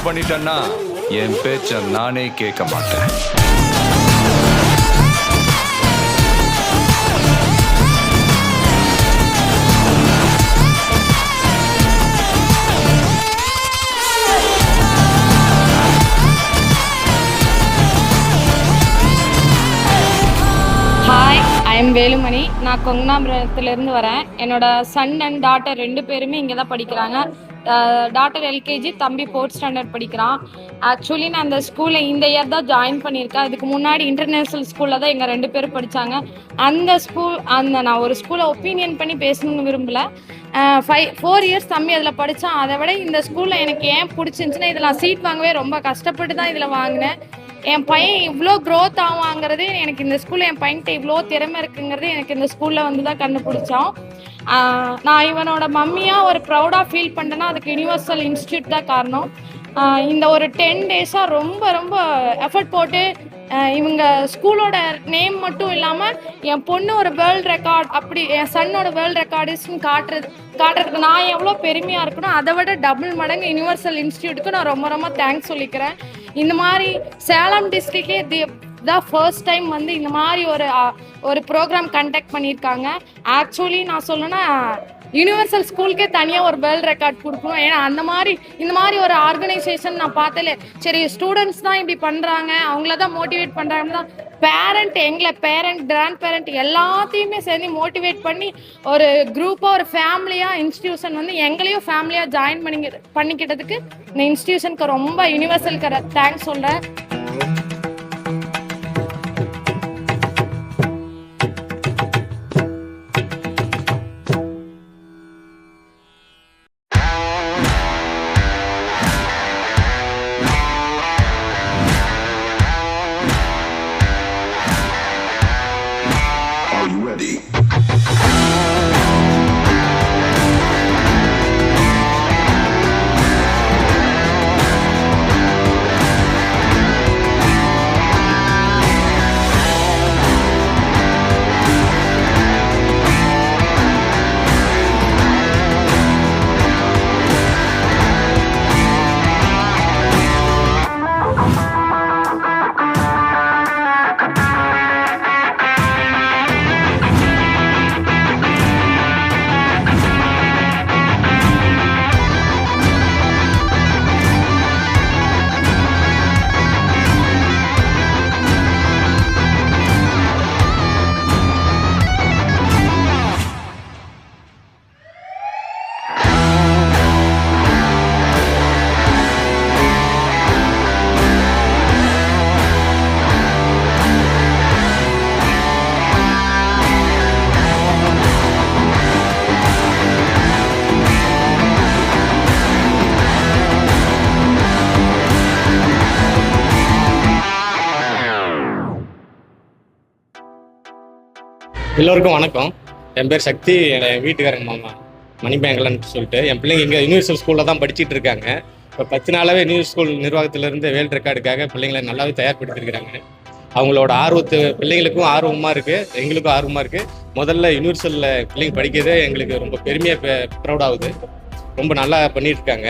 பண்ணிட்டேன்னா என் பேச்ச நானே கேட்க மாட்டேன். Hi, I am Velumani. நான் கொங்கனாபுரத்துலேருந்து வரேன். என்னோட சன் அண்ட் டாட்டர் 2 பேருமே இங்கே தான் படிக்கிறாங்க. டாட்டர் எல்கேஜி, தம்பி 4th ஸ்டாண்டர்ட் படிக்கிறான். ஆக்சுவலி நான் அந்த ஸ்கூலில் இந்த இயர் தான் ஜாயின் பண்ணியிருக்கேன். இதுக்கு முன்னாடி இன்டர்நேஷ்னல் ஸ்கூலில் தான் எங்கள் 2 பேரும் படித்தாங்க. நான் ஒரு ஸ்கூலை ஒப்பீனியன் பண்ணி பேசணும்னு விரும்பலை. 4 இயர்ஸ் தம்பி அதில் படித்தான். அதை விட இந்த ஸ்கூலில் எனக்கு ஏன் பிடிச்சிருந்துச்சுன்னா, இதில் நான் சீட் வாங்கவே ரொம்ப கஷ்டப்பட்டு தான் இதில் வாங்கினேன். என் பையன் இவ்வளோ க்ரோத் ஆவாங்கிறது எனக்கு இந்த ஸ்கூலில், என் பையன்கிட்ட இவ்வளோ திறமை இருக்குங்கிறது எனக்கு இந்த ஸ்கூலில் வந்து தான் கண்டுபிடிச்சோம். நான் இவனோட மம்மியாக ஒரு ப்ரௌடாக ஃபீல் பண்ணேன்னா அதுக்கு யுனிவர்சல் இன்ஸ்டியூட் தான் காரணம். இந்த ஒரு 10 டேஸாக ரொம்ப ரொம்ப எஃபர்ட் போட்டு இவங்க ஸ்கூலோட நேம் மட்டும் இல்லாமல் என் பொண்ணு ஒரு வேர்ல்டு ரெக்கார்ட், அப்படி என் சன்னோட வேர்ல்டு ரெக்கார்டிஸ்ன்னு காட்டுறதுக்கு நான் எவ்வளோ பெருமையாக இருக்கணும். அதை விட டபுள் மடங்கு யுனிவர்சல் இன்ஸ்டியூட்டுக்கு நான் ரொம்ப ரொம்ப தேங்க்ஸ் சொல்லிக்கிறேன். இந்த மாதிரி சேலம் டிஸ்ட்ரிக்டே தான் ஃபர்ஸ்ட் டைம் வந்து இந்த மாதிரி ஒரு ப்ரோக்ராம் கண்டக்ட் பண்ணியிருக்காங்க. ஆக்சுவலி நான் சொல்லணும்னா யூனிவர்சல் ஸ்கூலுக்கே தனியாக ஒரு வேர்ல்டு ரெக்கார்ட் கொடுக்கணும். ஏன்னா இந்த மாதிரி ஒரு ஆர்கனைசேஷன் நான் பார்த்தலே, சரி ஸ்டூடெண்ட்ஸ் தான் இப்படி பண்ணுறாங்க, அவங்கள தான் மோட்டிவேட் பண்ணுறாங்கன்னு தான் பேரண்ட் கிராண்ட் பேரண்ட் எல்லாத்தையுமே சேர்ந்து மோட்டிவேட் பண்ணி ஒரு குரூப்பாக ஒரு ஃபேமிலியாக இன்ஸ்டிடியூஷன் வந்து எங்களையும் ஃபேமிலியாக ஜாயின் பண்ணிக்கிட்டதுக்கு இந்த இன்ஸ்டிடியூஷனுக்கு ரொம்ப யூனிவர்சலுக்கு தேங்க்ஸ் சொல்கிறேன். எல்லோருக்கும் வணக்கம். என் பேர் சக்தி. என் வீட்டுக்காரங்க மாமா மணிபேங்கலன்னு சொல்லிட்டு என் பிள்ளைங்க இங்கே யூனிவர்சல் ஸ்கூலில் தான் படிச்சுட்டு இருக்காங்க. இப்போ 10 நாளாகவே யூனிவர்சல் ஸ்கூல் நிர்வாகத்திலேருந்து வேர்ல்டு ரெக்கார்டுக்காக பிள்ளைங்களை நல்லாவே தயார்படுத்திருக்கிறாங்க. அவங்களோட பிள்ளைங்களுக்கும் ஆர்வமாக இருக்குது, எங்களுக்கும் ஆர்வமாக இருக்குது. முதல்ல யூனிவர்சலில் பிள்ளைங்க படிக்கிறதே எங்களுக்கு ரொம்ப பெருமையாக ப்ரௌட் ஆகுது. ரொம்ப நல்லா பண்ணிட்டு இருக்காங்க.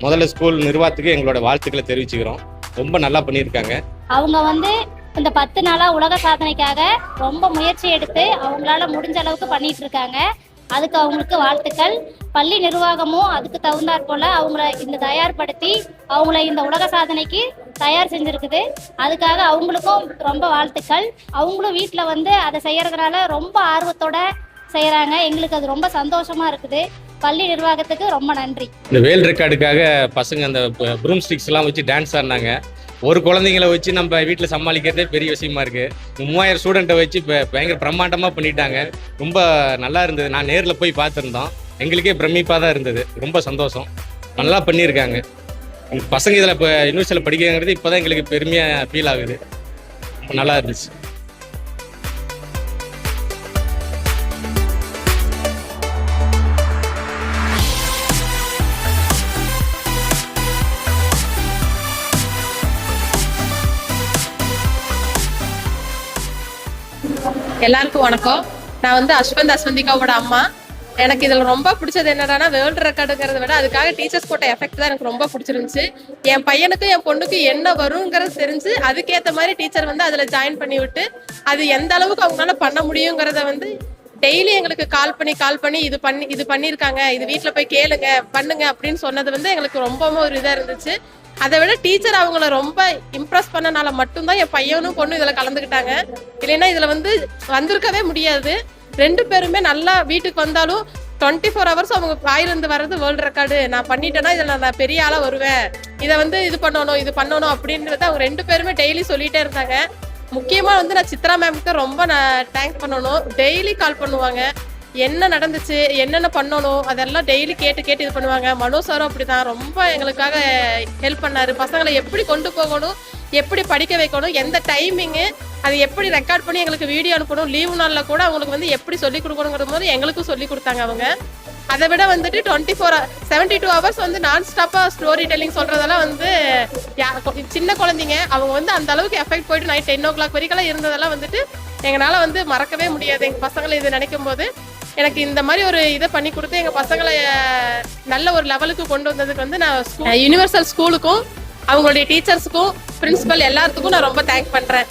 முதல்ல ஸ்கூல் நிர்வாகத்துக்கு எங்களோட வாழ்த்துக்களை தெரிவிச்சுக்கிறோம். ரொம்ப நல்லா பண்ணியிருக்காங்க. அவங்க வந்து இந்த 10 நாளா உலக சாதனைக்காக ரொம்ப முயற்சி எடுத்து அவங்களால முடிஞ்ச அளவுக்கு பண்ணிட்டு இருக்காங்க. அதுக்கு அவங்களுக்கு வாழ்த்துக்கள். பள்ளி நிர்வாகமும் அதுக்கு தகுந்தாற் போல அவங்கள இந்த தயார்படுத்தி அவங்கள இந்த உலக சாதனைக்கு தயார் செஞ்சிருக்குது. அதுக்காக அவங்களுக்கும் ரொம்ப வாழ்த்துக்கள். அவங்களும் வீட்டில் வந்து அதை செய்யறதுனால ரொம்ப ஆர்வத்தோட செய்யறாங்க. எங்களுக்கு அது ரொம்ப சந்தோஷமா இருக்குது. பள்ளி நிர்வாகத்துக்கு ரொம்ப நன்றி. இந்த வேர்ல்டு ரெக்கார்டுக்காக பசங்க அந்த ப்ரூம் ஸ்டிக்ஸ் எல்லாம் வச்சு டான்ஸ் ஆடினாங்க. ஒரு குழந்தைங்களை வச்சு நம்ம வீட்டில் சமாளிக்கிறதே பெரிய விஷயமா இருக்கு. 3000 ஸ்டூடெண்ட்டை வச்சு பயங்கர பிரம்மாண்டமாக பண்ணிட்டாங்க. ரொம்ப நல்லா இருந்தது. நான் நேரில் போய் பார்த்துருந்தோம். எங்களுக்கே பிரமிப்பாக தான் இருந்தது. ரொம்ப சந்தோஷம். நல்லா பண்ணியிருக்காங்க. பசங்க இதில் இப்போ யூனிவர்சிட்டியில் படிக்கிறது இப்போ தான் எங்களுக்கு பெருமையாக ஃபீல் ஆகுது. நல்லா இருந்துச்சு. எல்லாருக்கும் வணக்கம். நான் வந்து அஸ்வந்திகாவோட அம்மா. எனக்கு இதுல ரொம்ப பிடிச்சது என்னன்னா வேர்ல்டு ரெக்கார்டுங்கிறத விட அதுக்காக டீச்சர்ஸ் போட்ட எஃபெக்ட் தான் எனக்கு ரொம்ப பிடிச்சிருந்துச்சு. என் பையனுக்கும் என் பொண்ணுக்கு என்ன வருங்கிறது தெரிஞ்சு அதுக்கேற்ற மாதிரி டீச்சர் வந்து அதுல ஜாயின் பண்ணி விட்டு அது எந்த அளவுக்கு அவங்களால பண்ண முடியுங்கிறத வந்து டெய்லி எங்களுக்கு கால் பண்ணி இது பண்ணியிருக்காங்க, இது வீட்டில் போய் கேளுங்க பண்ணுங்க அப்படின்னு சொன்னது வந்து எங்களுக்கு ரொம்பவும் ஒரு இதாக இருந்துச்சு. அதை விட டீச்சர் அவங்கள ரொம்ப இம்ப்ரெஸ் பண்ணனால மட்டும்தான் என் பையனும் பொண்ணும் இதில் கலந்துக்கிட்டாங்க. இல்லைன்னா இதில் வந்து வந்திருக்கவே முடியாது. 2 பேருமே நல்லா வீட்டுக்கு வந்தாலும் 24 hours அவங்க வாயிலிருந்து வர்றது வேர்ல்டு ரெக்கார்டு, நான் பண்ணிட்டேன்னா இதில் நான் பெரிய ஆளாக வருவேன், இதை வந்து இது பண்ணணும் அப்படின்றத அவங்க 2 பேருமே டெய்லி சொல்லிட்டே இருந்தாங்க. முக்கியமாக வந்து நான் சித்ரா மேம்க்கு ரொம்ப நான் தேங்க் பண்ணணும். டெய்லி கால் பண்ணுவாங்க, என்ன நடந்துச்சு என்னென்ன பண்ணணும் அதெல்லாம் டெய்லி கேட்டு இது பண்ணுவாங்க. மனோ சாரும் அப்படிதான் ரொம்ப எங்களுக்காக ஹெல்ப் பண்ணாரு. பசங்களை எப்படி கொண்டு போகணும், எப்படி படிக்க வைக்கணும், எந்த டைமிங்கு, அது எப்படி ரெக்கார்ட் பண்ணி எங்களுக்கு வீடியோ அனுப்பணும், லீவு நாளில் கூட அவங்களுக்கு வந்து எப்படி சொல்லிக் கொடுக்கணுங்கிற போது எங்களுக்கும் சொல்லி கொடுத்தாங்க அவங்க. அதை விட வந்துட்டு 72 hours வந்து நான் ஸ்டாப்பாக ஸ்டோரி டெல்லிங் சொல்கிறதெல்லாம் வந்து சின்ன குழந்தைங்க அவங்க வந்து அந்த அளவுக்கு எஃபெக்ட் போயிட்டு நைட் 10 o'clock வரைக்கும் இருந்ததெல்லாம் வந்துட்டு எங்களால் வந்து மறக்கவே முடியாது. எங்கள் பசங்களை இது நினைக்கும் போது எனக்கு இந்த மாதிரி ஒரு இதை பண்ணி கொடுத்து எங்கள் பசங்களை நல்ல ஒரு லெவலுக்கு கொண்டு வந்ததுக்கு வந்து நான் யுனிவர்சல் ஸ்கூலுக்கும் அவங்களுடைய டீச்சர்ஸுக்கும் பிரின்சிபல் எல்லாத்துக்கும் நான் ரொம்ப தேங்க் பண்ணுறேன்.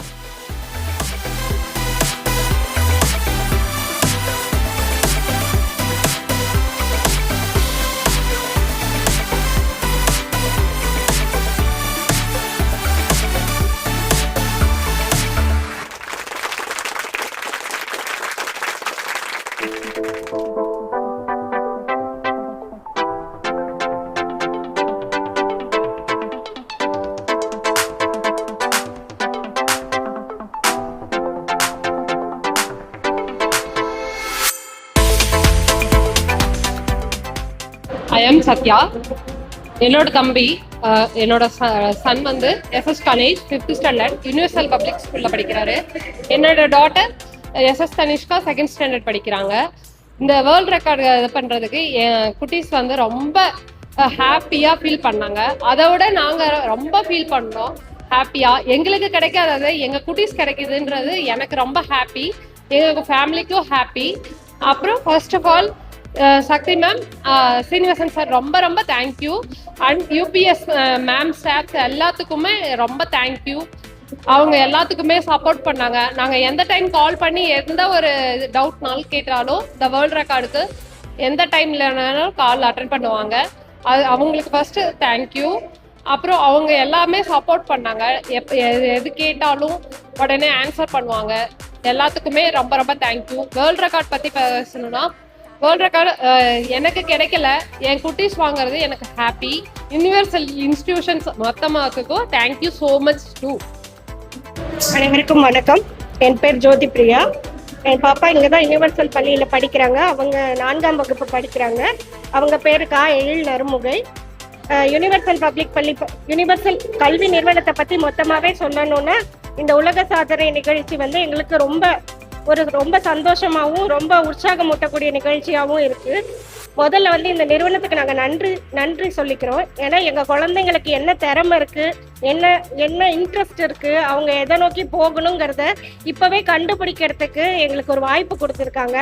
I am Sathya. என்னோட தம்பி என்னோட சன் வந்து SS Ganesh 5th standard universal public ஸ்கூல்ல படிக்கிறாரு. என்னோட daughter SS Tanishka 2nd standard படிக்கிறாங்க. இந்த வேர்ல்ட் ரெக்கார்டு இது பண்றதுக்கு என் குட்டீஸ் வந்து ரொம்ப ஹாப்பியா ஃபீல் பண்ணாங்க. அதை விட நாங்க ரொம்ப ஃபீல் பண்ணோம் ஹாப்பியா. எங்களுக்கு கிடைக்காதது எங்க குட்டீஸ் கிடைக்குதுன்றது எனக்கு ரொம்ப ஹாப்பி, எங்க ஃபேமிலிக்கும் ஹாப்பி. அப்புறம் first of all Sakthi ma'am, Srinivasan sir ரொம்ப ரொம்ப thank you. And UPS ma'am staffs எல்லாத்துக்குமே ரொம்ப தேங்க்யூ. அவங்க எல்லாத்துக்குமே சப்போர்ட் பண்ணாங்க. நாங்கள் எந்த டைம் கால் பண்ணி எந்த ஒரு டவுட்னாலும் கேட்டாலும் இந்த வேர்ல்ட் ரெக்கார்டுக்கு எந்த டைம்லனாலும் கால் அட்டன் பண்ணுவாங்க. அது அவங்களுக்கு ஃபர்ஸ்ட் தேங்க்யூ. அப்புறம் அவங்க எல்லாமே சப்போர்ட் பண்ணாங்க. எது கேட்டாலும் உடனே ஆன்சர் பண்ணுவாங்க. எல்லாத்துக்குமே ரொம்ப ரொம்ப தேங்க்யூ. வேர்ல்ட் ரெக்கார்ட் பற்றி பேசணும்னா வேர்ல்ட் ரெக்கார்டு எனக்கு கிடைக்கல, என் குட்டீஸ் வாங்குறது எனக்கு ஹாப்பி. யூனிவர்சல் இன்ஸ்டிடியூஷன்ஸ் மொத்தமாக்குக்கும் தேங்க்யூ ஸோ மச் டூ. அனைவருக்கும் வணக்கம். என் பேர் ஜோதி பிரியா. என் பாப்பா இங்கே தான் யூனிவர்சல் பள்ளியில் படிக்கிறாங்க. அவங்க 4ஆம் வகுப்பு படிக்கிறாங்க. அவங்க பேரு எழில் நறுமுகை. யூனிவர்சல் பப்ளிக் பள்ளி யூனிவர்சல் கல்வி நிறுவனத்தை பற்றி மொத்தமாகவே சொல்லணும்னா இந்த உலக சாதனை நிகழ்ச்சி வந்து எங்களுக்கு ரொம்ப சந்தோஷமாகவும் ரொம்ப உற்சாகமூட்டக்கூடிய நிகழ்ச்சியாகவும் இருக்குது. முதல்ல வந்து இந்த நிறுவனத்துக்கு நாங்கள் நன்றி சொல்லிக்கிறோம். ஏன்னா எங்கள் குழந்தைங்களுக்கு என்ன திறமை இருக்குது, என்ன இன்ட்ரெஸ்ட் இருக்குது, அவங்க எதை நோக்கி போகணுங்கிறத இப்போவே கண்டுபிடிக்கிறதுக்கு எங்களுக்கு ஒரு வாய்ப்பு கொடுத்துருக்காங்க.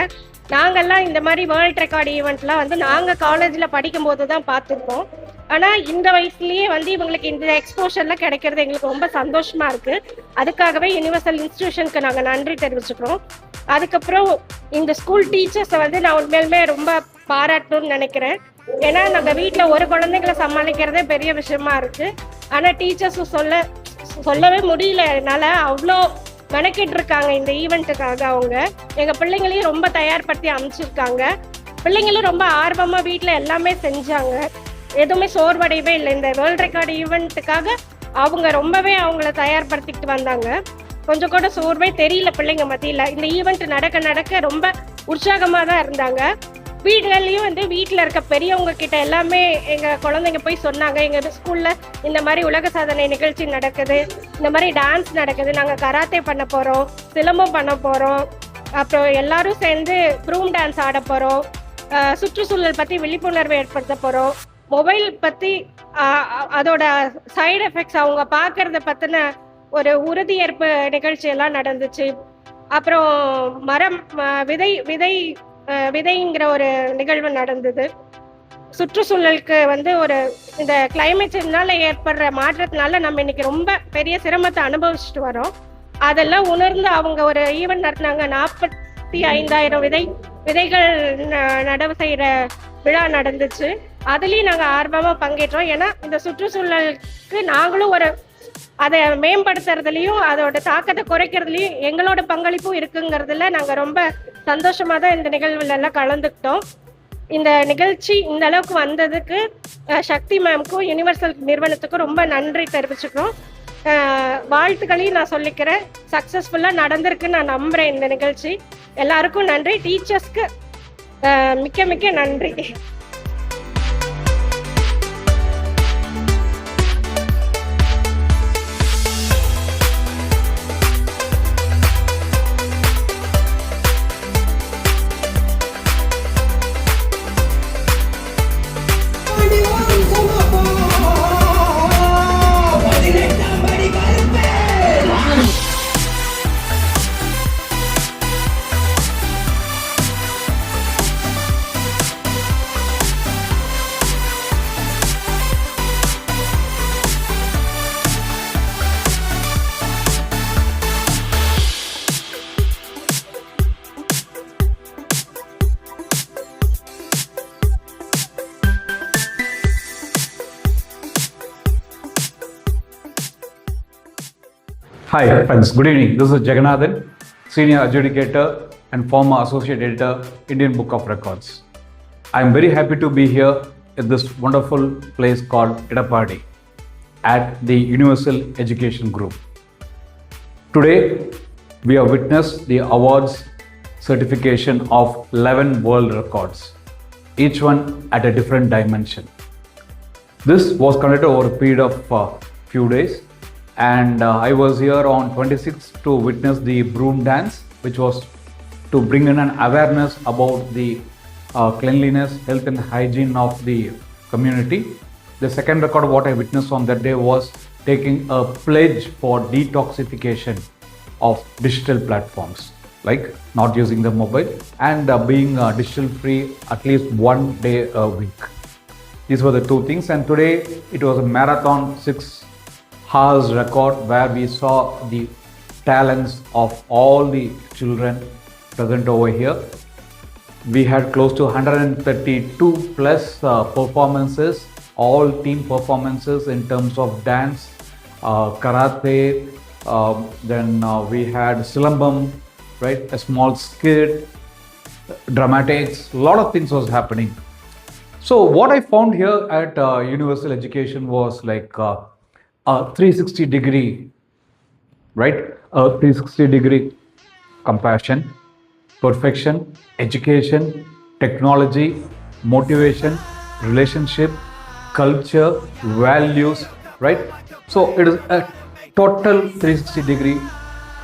நாங்கள்லாம் இந்த மாதிரி வேர்ல்ட் ரெக்கார்டு ஈவெண்ட்லாம் வந்து நாங்கள் காலேஜில் படிக்கும்போது தான் பார்த்துருக்கோம். ஆனால் இந்த வயசுலேயே வந்து இவங்களுக்கு இந்த எக்ஸ்போஷர்லாம் கிடைக்கிறது எங்களுக்கு ரொம்ப சந்தோஷமாக இருக்குது. அதுக்காகவே யூனிவர்சல் இன்ஸ்டிடியூஷனுக்கு நாங்கள் நன்றி தெரிவிச்சுக்கிறோம். அதுக்கப்புறம் இந்த ஸ்கூல் டீச்சர்ஸை வந்து நான் உண்மையிலுமே ரொம்ப பாராட்டணும்னு நினைக்கிறேன். ஏன்னா நம்ம வீட்டில் ஒரு குழந்தைங்களை சமாளிக்கிறதே பெரிய விஷயமா இருக்குது. ஆனால் டீச்சர்ஸும் சொல்லவே முடியல என்னால். அவ்வளோ மெனக்கிட்டு இருக்காங்க இந்த ஈவெண்ட்டுக்காக. அவங்க எங்கள் பிள்ளைங்களையும் ரொம்ப தயார்படுத்தி அமைச்சிருக்காங்க. பிள்ளைங்களும் ரொம்ப ஆர்வமாக வீட்டில் எல்லாமே செஞ்சாங்க. எதுவுமே சோர்வடையவே இல்லை. இந்த வேர்ல்ட் ரெக்கார்டு ஈவெண்ட்டுக்காக அவங்க ரொம்பவே அவங்கள தயார்படுத்திக்கிட்டு வந்தாங்க. கொஞ்சம் கூட சோர்வே தெரியல பிள்ளைங்க மத்தியில். இந்த ஈவெண்ட் நடக்க ரொம்ப உற்சாகமாக தான் இருந்தாங்க. வீடுகள்லையும் வந்து வீட்டில் இருக்க பெரியவங்க கிட்ட எல்லாமே எங்கள் குழந்தைங்க போய் சொன்னாங்க, எங்கள் ஸ்கூலில் இந்த மாதிரி உலக சாதனை நிகழ்ச்சி நடக்குது, இந்த மாதிரி டான்ஸ் நடக்குது, நாங்கள் கராத்தே பண்ண போகிறோம், சிலம்பம் பண்ண போகிறோம், அப்புறம் எல்லாரும் சேர்ந்து ப்ரூம் டான்ஸ் ஆட போகிறோம், சுற்றுச்சூழல் பற்றி விழிப்புணர்வு ஏற்படுத்த போகிறோம், மொபைல் பற்றி அதோட சைடு எஃபெக்ட்ஸ் அவங்க பார்க்கறத பற்றின ஒரு உறுதியேற்பு நிகழ்ச்சி எல்லாம் நடந்துச்சு. அப்புறம் விதை விதைங்கிற ஒரு நிகழ்வு நடந்தது. சுற்றுச்சூழலுக்கு ஒரு இந்த கிளைமேட் சேஞ்ச்னால ஏற்படுற மாற்றத்தினால நம்ம இன்னைக்கு ரொம்ப பெரிய சிரமத்தை அனுபவிச்சுட்டு வரோம். அதெல்லாம் உணர்ந்து அவங்க ஒரு ஈவெண்ட் நடத்தினாங்க. 45,000 விதைகள் நடவு செய்கிற விழா நடந்துச்சு. அதுலேயும் நாங்கள் ஆர்வமாக பங்கேற்றோம். ஏன்னா இந்த சுற்றுச்சூழலுக்கு நாங்களும் அதை மேம்படுத்துறதுலையும் அதோட தாக்கத்தை குறைக்கிறதுலையும் எங்களோட பங்களிப்பும் இருக்குங்கிறதுல நாங்கள் ரொம்ப சந்தோஷமாக தான் இந்த நிகழ்வுலெல்லாம் கலந்துக்கிட்டோம். இந்த நிகழ்ச்சி இந்த அளவுக்கு வந்ததுக்கு சக்தி மேம்க்கும் யுனிவர்சல் நிறுவனத்துக்கும் ரொம்ப நன்றி தெரிவிச்சுக்கிறோம். வாழ்த்துக்களையும் நான் சொல்லிக்கிறேன். சக்ஸஸ்ஃபுல்லாக நடந்திருக்குன்னு நான் நம்புகிறேன் இந்த நிகழ்ச்சி. எல்லாருக்கும் நன்றி. டீச்சர்ஸ்க்கு மிக்க மிக்க நன்றி. Hi friends, good evening. This is Jagannathan, Senior Adjudicator and former Associate Editor, Indian Book of Records. I am very happy to be here at this wonderful place called Idapadi at the Universal Education Group. Today, we have witnessed the awards certification of 11 world records, each one at a different dimension. This was conducted over a period of few days. And I was here on 26th to witness the broom dance, which was to bring in an awareness about the cleanliness, health and hygiene of the community. The second record what I witnessed on that day was taking a pledge for detoxification of digital platforms, like not using the mobile and being digital free at least one day a week. These were the two things, and today it was a marathon 6 hours record where we saw the talents of all the children present over here. We had close to 132 plus performances, all team performances in terms of dance, karate, then we had silambam, right, a small skit, dramatics, a lot of things was happening. So what I found here at Universal Education was like a 360-degree, right? A 360-degree compassion, perfection, education, technology, motivation, relationship, culture, values, right? So it is a total 360-degree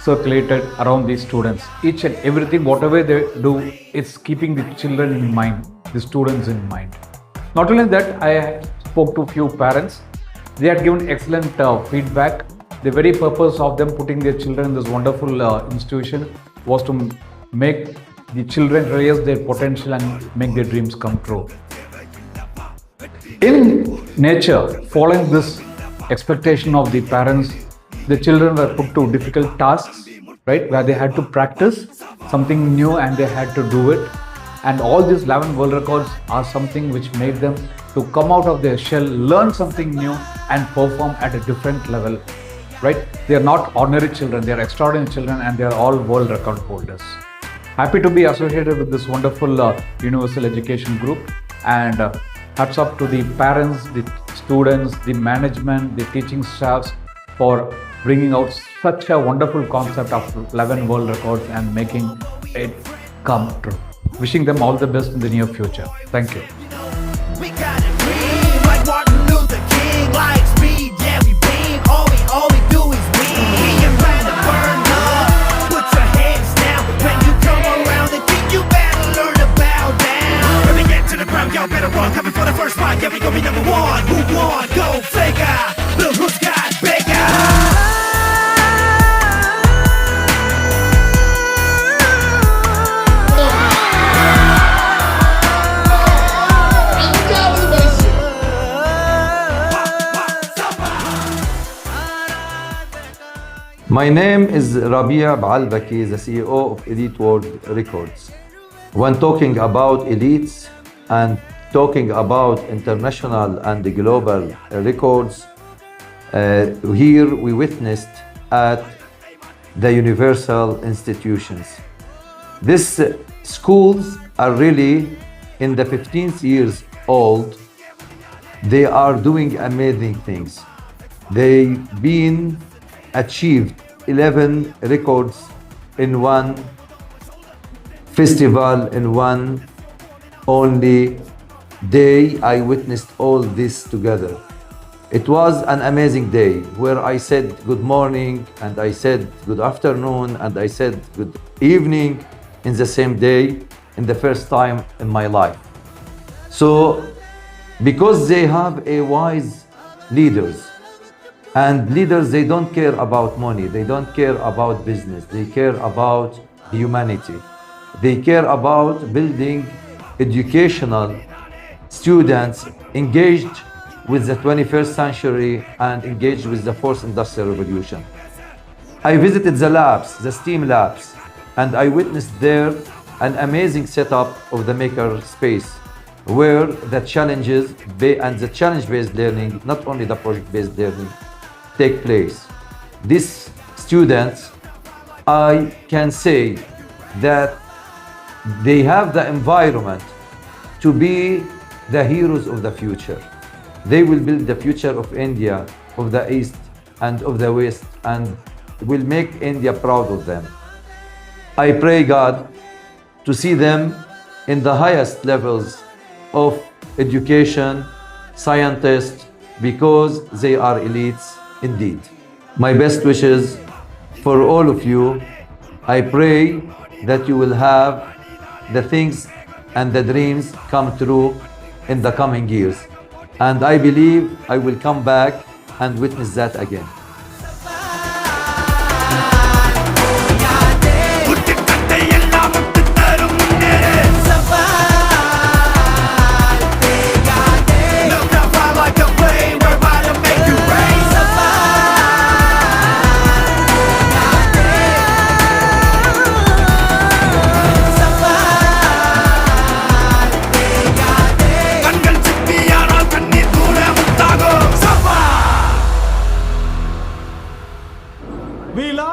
circulated around these students. Each and everything, whatever they do, it's keeping the children in mind, the students in mind. Not only that, I spoke to few parents. They had given excellent feedback. The very purpose of them putting their children in this wonderful institution was to make the children realize their potential and make their dreams come true. In nature, following this expectation of the parents, the children were put to difficult tasks, right, where they had to practice something new and they had to do it. And all these 11 world records are something which made them to come out of their shell, learn something new and perform at a different level, right? They are not ordinary children, they are extraordinary children, and they are all world record holders. Happy to be associated with this wonderful Universal Education Group, and hats up to the parents, the students, the management, the teaching staffs for bringing out such a wonderful concept of 11 world records and making it come true. Wishing them all the best in the near future. Thank you. We got it real, like Martin Luther King, like speed, yeah we beam, all we do is win. You better burn up, put your hands down, when you come around the king you better learn to bow down. When we get to the ground, y'all better run, coming for the first spot, yeah we gon' be number one. Who won? Go figure, look who's got bigger. My name is Rabia Baalbaki, the CEO of Elite World Records. When talking about elites and talking about international and global records, here we witnessed at the universal institutions. These schools are really in the 15th years old. They are doing amazing things. They've been achieved 11 records in one festival, in one only day. I witnessed all this together. It was an amazing day where I said good morning and I said good afternoon and I said good evening in the same day, in the first time in my life. So, because they have a wise leaders, and leaders, they don't care about money, they don't care about business, they care about humanity. They care about building educational students engaged with the 21st century and engaged with the fourth industrial revolution. I visited the labs, the STEAM labs, and I witnessed there an amazing setup of the maker space where the challenges and the challenge-based learning, not only the project-based learning, take place. These students, I can say that they have the environment to be the heroes of the future. They will build the future of India, of the East and of the West, and will make India proud of them. I pray God to see them in the highest levels of education, scientists, because they are elites indeed. My best wishes for all of you. I pray that you will have the things and the dreams come true in the coming years. And I believe I will come back and witness that again. We love